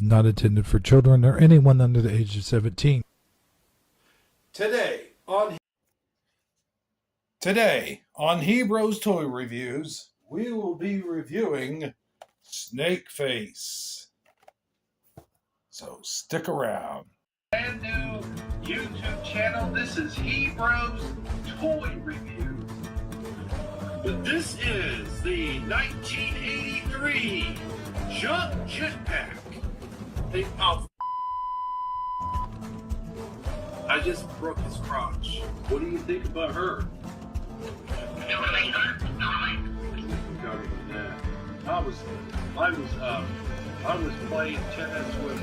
not intended for children or anyone under the age of 17. Today on Hebrews Toy Reviews, we will be reviewing Snake Face. So stick around. Brand new YouTube channel. This is Hebrews Toy Reviews. But this is the 1983 Jump Jetpack. I just broke his crotch. What do you think about her? I was playing tennis with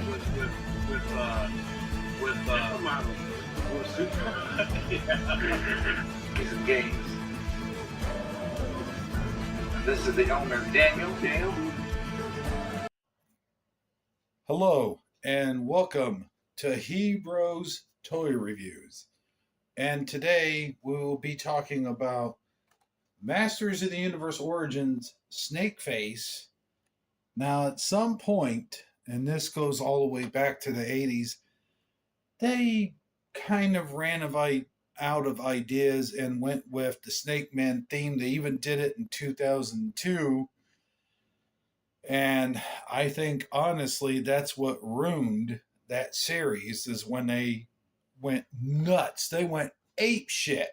He's engaged. This is the owner, Daniel. Hello and welcome to Hebrews Toy Reviews. And today we will be talking about Masters of the Universe Origins Snake Face. Now, at some point, and this goes all the way back to the 80s, they kind of ran out of ideas and went with the Snake Man theme. They even did it in 2002. And I think, honestly, that's what ruined that series, is when they went nuts. They went ape shit,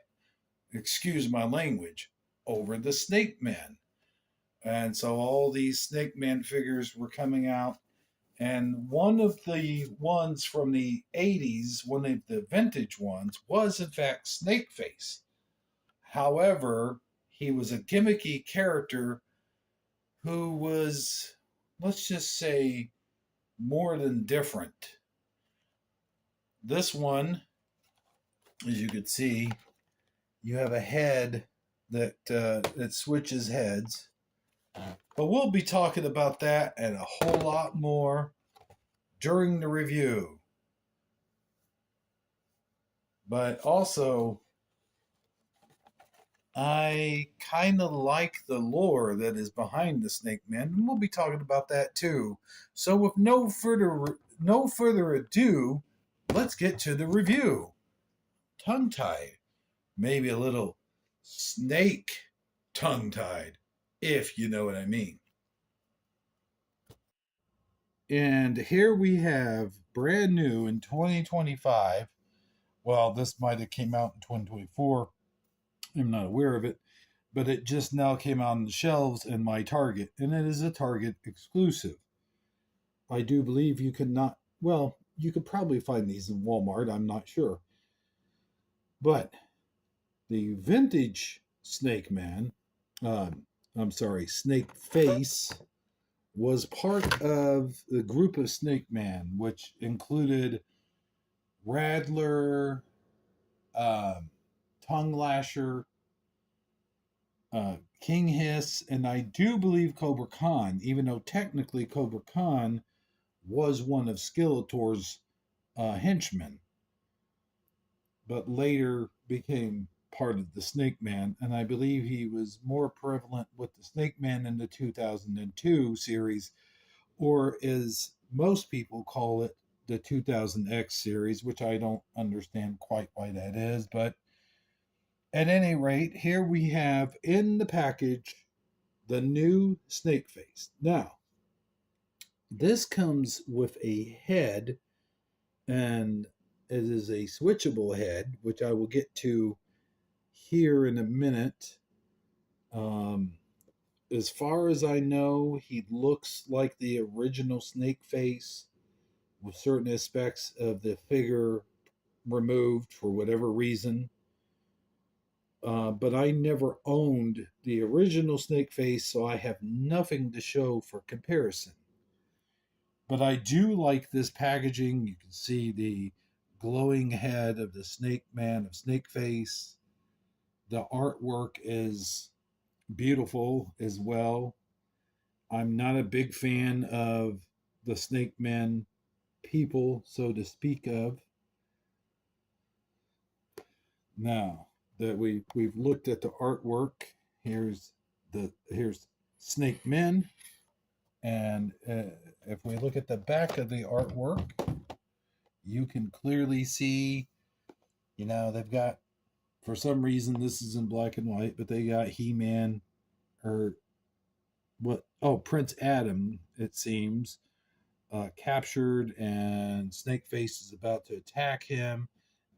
excuse my language, over the Snake Man. And so all these Snake Man figures were coming out. And one of the ones from the 80s, one of the vintage ones, was in fact Snake Face. However, he was a gimmicky character who was, let's just say, more than different. This one, as you can see, you have a head that switches heads. But we'll be talking about that and a whole lot more during the review. But also, I kind of like the lore that is behind the Snake Man, and we'll be talking about that too. So with no further ado, let's get to the review. Tongue-tied, maybe a little snake tongue-tied, if you know what I mean. And here we have brand new in 2025. Well, this might have came out in 2024. I'm not aware of it, but it just now came out on the shelves in my Target, and it is a Target exclusive. I do believe you could probably find these in Walmart. I'm not sure. But the vintage Snake Man, Snake Face, was part of the group of Snake Man, which included Rattler, Tongue Lasher, King Hiss, and I do believe Cobra Khan, even though technically Cobra Khan was one of Skeletor's henchmen, but later became part of the Snake Man, and I believe he was more prevalent with the Snake Man in the 2002 series, or as most people call it, the 2000X series, which I don't understand quite why that is, but at any rate, here we have in the package the new Snake Face. Now, this comes with a head, and it is a switchable head, which I will get to here in a minute. As far as I know, he looks like the original Snake Face, with certain aspects of the figure removed for whatever reason. But I never owned the original Snake Face, so I have nothing to show for comparison. But I do like this packaging. You can see the glowing head of the Snake Man of Snake Face. The artwork is beautiful as well. I'm not a big fan of the Snake Man people, so to speak of. Now that we've looked at the artwork, here's Snake Men. And if we look at the back of the artwork, you can clearly see, they've got, for some reason, this is in black and white, but they got He-Man, or what? Oh, Prince Adam, it seems, captured, and Snakeface is about to attack him.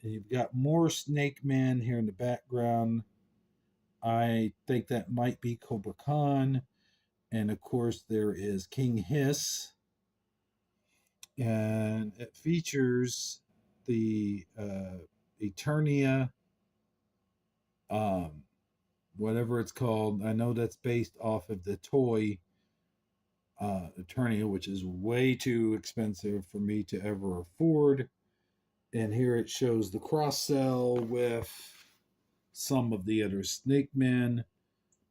And you've got more Snake Men here in the background. I think that might be Cobra Khan. And of course, there is King Hiss. And it features the Eternia, um, whatever it's called. I know that's based off of the toy Eternia, which is way too expensive for me to ever afford. And here it shows the cross cell with some of the other Snake Men.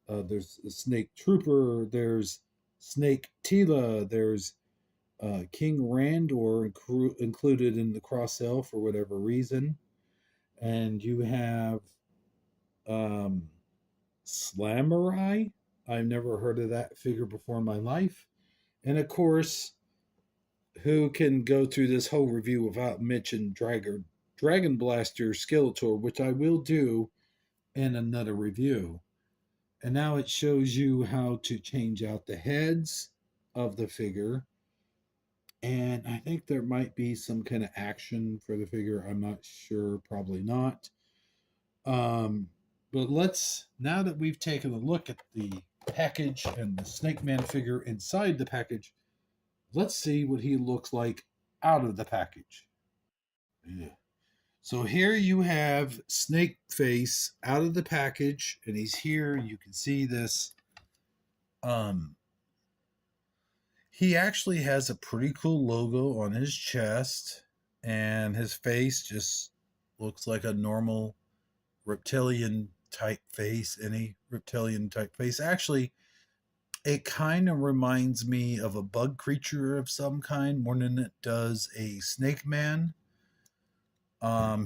There's a Snake Trooper. There's Snake Tila. There's King Randor included in the cross cell for whatever reason. And you have um, Slamurai. I've never heard of that figure before in my life. And of course, who can go through this whole review without mentioning Dragon Blaster Skeletor, which I will do in another review. And now it shows you how to change out the heads of the figure. And I think there might be some kind of action for the figure. I'm not sure, probably not. But now that we've taken a look at the package and the Snake Man figure inside the package, let's see what he looks like out of the package. Yeah. So here you have Snake Face out of the package, and he's here. You can see this. He actually has a pretty cool logo on his chest, and his face just looks like a normal reptilian type face, any reptilian type face. Actually, it kind of reminds me of a bug creature of some kind more than it does a snake man.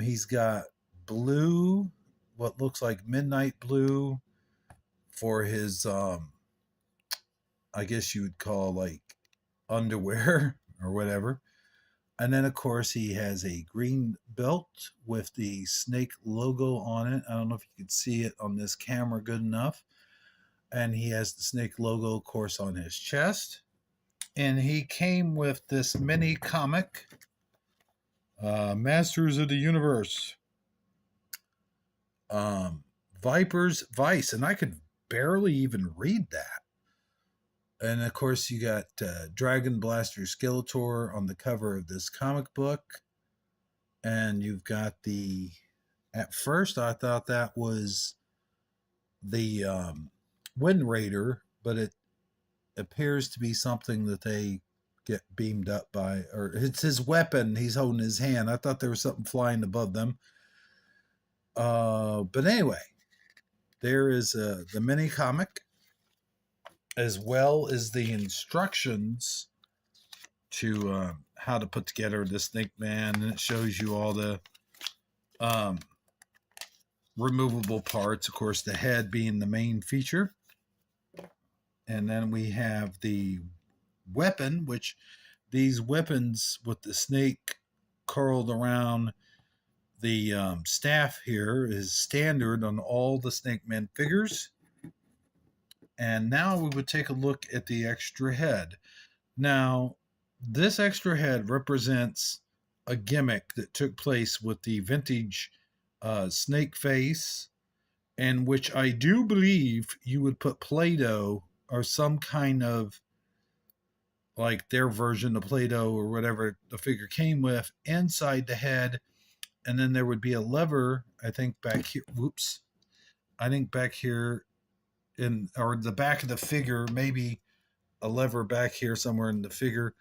He's got blue, what looks like midnight blue for his I guess you would call like underwear or whatever. And then, of course, he has a green belt with the snake logo on it. I don't know if you could see it on this camera good enough. And he has the snake logo, of course, on his chest. And he came with this mini comic, Masters of the Universe, Viper's Vice. And I could barely even read that. And of course, you got Dragon Blaster Skeletor on the cover of this comic book. And you've got at first, I thought that was the Wind Raider, but it appears to be something that they get beamed up by, or it's his weapon he's holding in his hand. I thought there was something flying above them. But anyway, there is the mini comic, as well as the instructions to how to put together the Snake Man, and it shows you all the removable parts. Of course, the head being the main feature, and then we have the weapon, which these weapons with the snake curled around the staff here is standard on all the Snake Men figures. And now we would take a look at the extra head. Now, this extra head represents a gimmick that took place with the vintage snake face, and which I do believe you would put Play-Doh or some kind of like their version of Play-Doh or whatever the figure came with inside the head, and then there would be a lever, I think back here. Whoops. I think back here or the back of the figure, maybe a lever back here somewhere in the figure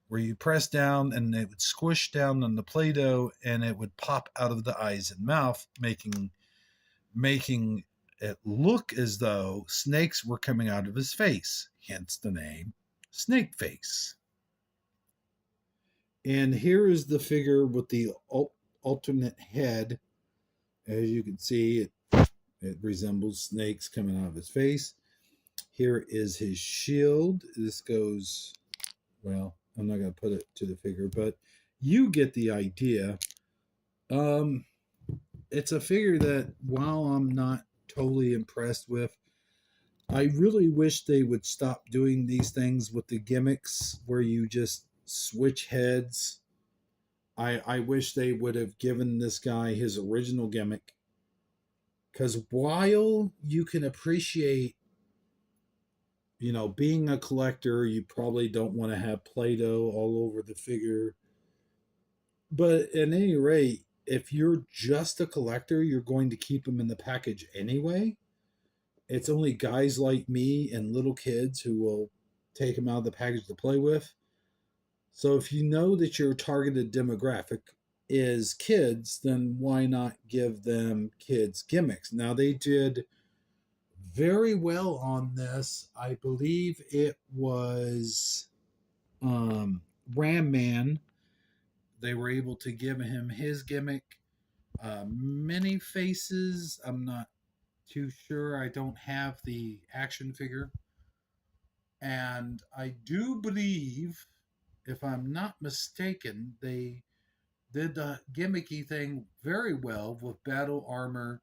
where you press down and it would squish down on the Play-Doh and it would pop out of the eyes and mouth, making it look as though snakes were coming out of his face, hence the name Snake Face. And here is the figure with the alternate head. As you can see, it resembles snakes coming out of his face. Here is his shield. This goes, well, I'm not going to put it to the figure, but you get the idea. Um, it's a figure that, while I'm not totally impressed with, I really wish they would stop doing these things with the gimmicks where you just switch heads. I wish they would have given this guy his original gimmick. Because while you can appreciate, being a collector, you probably don't want to have Play Doh all over the figure. But at any rate, if you're just a collector, you're going to keep them in the package anyway. It's only guys like me and little kids who will take them out of the package to play with. So if you know that your targeted demographic is kids, then why not give them kids gimmicks? Now, they did very well on this. I believe it was Ram Man. They were able to give him his gimmick. Many Faces, I'm not too sure. I don't have the action figure. And I do believe, if I'm not mistaken, they did the gimmicky thing very well with Battle Armor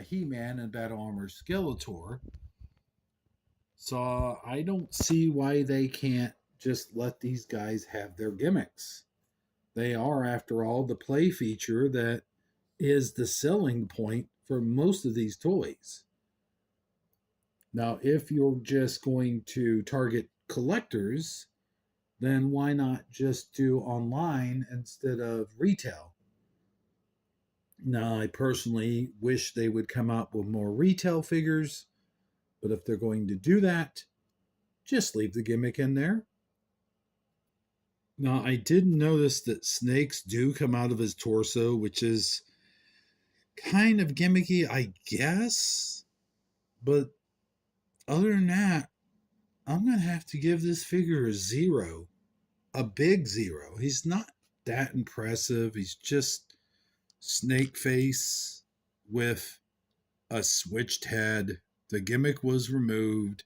He-Man and Battle Armor Skeletor. So I don't see why they can't just let these guys have their gimmicks. They are, after all, the play feature that is the selling point for most of these toys. Now, if you're just going to target collectors, then why not just do online instead of retail? Now, I personally wish they would come out with more retail figures, but if they're going to do that, just leave the gimmick in there. Now, I did notice that snakes do come out of his torso, which is kind of gimmicky, I guess. But other than that, I'm going to have to give this figure a 0. A big 0. He's not that impressive. He's just snake face with a switched head. The gimmick was removed.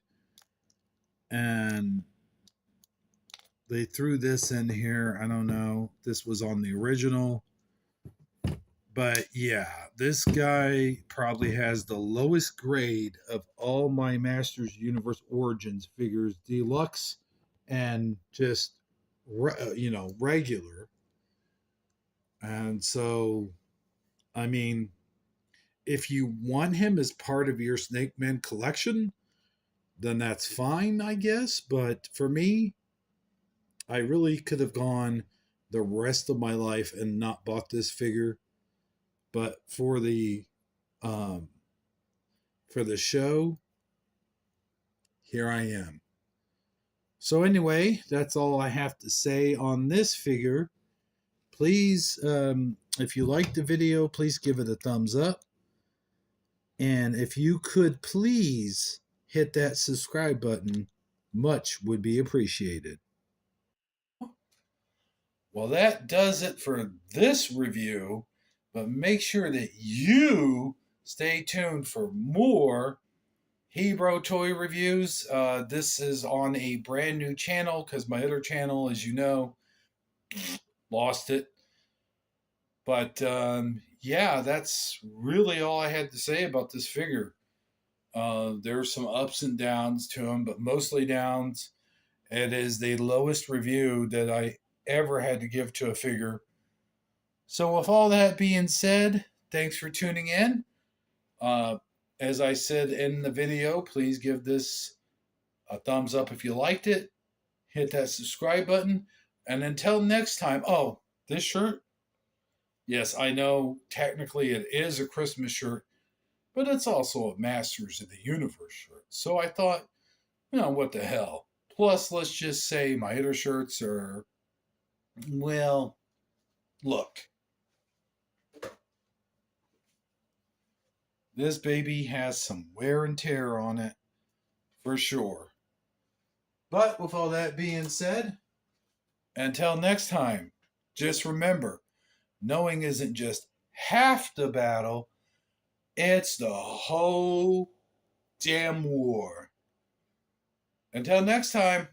And they threw this in here. I don't know. This was on the original. But yeah, this guy probably has the lowest grade of all my Masters Universe Origins figures, Deluxe and just, regular. And so, I mean, if you want him as part of your Snake Man collection, then that's fine, I guess. But for me, I really could have gone the rest of my life and not bought this figure. But for the show, here I am. So anyway, that's all I have to say on this figure. Please, if you liked the video, please give it a thumbs up. And if you could please hit that subscribe button, much would be appreciated. Well, that does it for this review, but make sure that you stay tuned for more Hebrew toy reviews. This is on a brand new channel because my other channel, as you know, lost it. But yeah, that's really all I had to say about this figure. There's some ups and downs to him, but mostly downs. It is the lowest review that I ever had to give to a figure. So, with all that being said, thanks for tuning in. As I said in the video, please give this a thumbs up if you liked it. Hit that subscribe button. And until next time, this shirt? Yes, I know technically it is a Christmas shirt, but it's also a Masters of the Universe shirt. So I thought, what the hell? Plus, let's just say my other shirts are, well, look. This baby has some wear and tear on it, for sure. But with all that being said, until next time, just remember, knowing isn't just half the battle, it's the whole damn war. Until next time.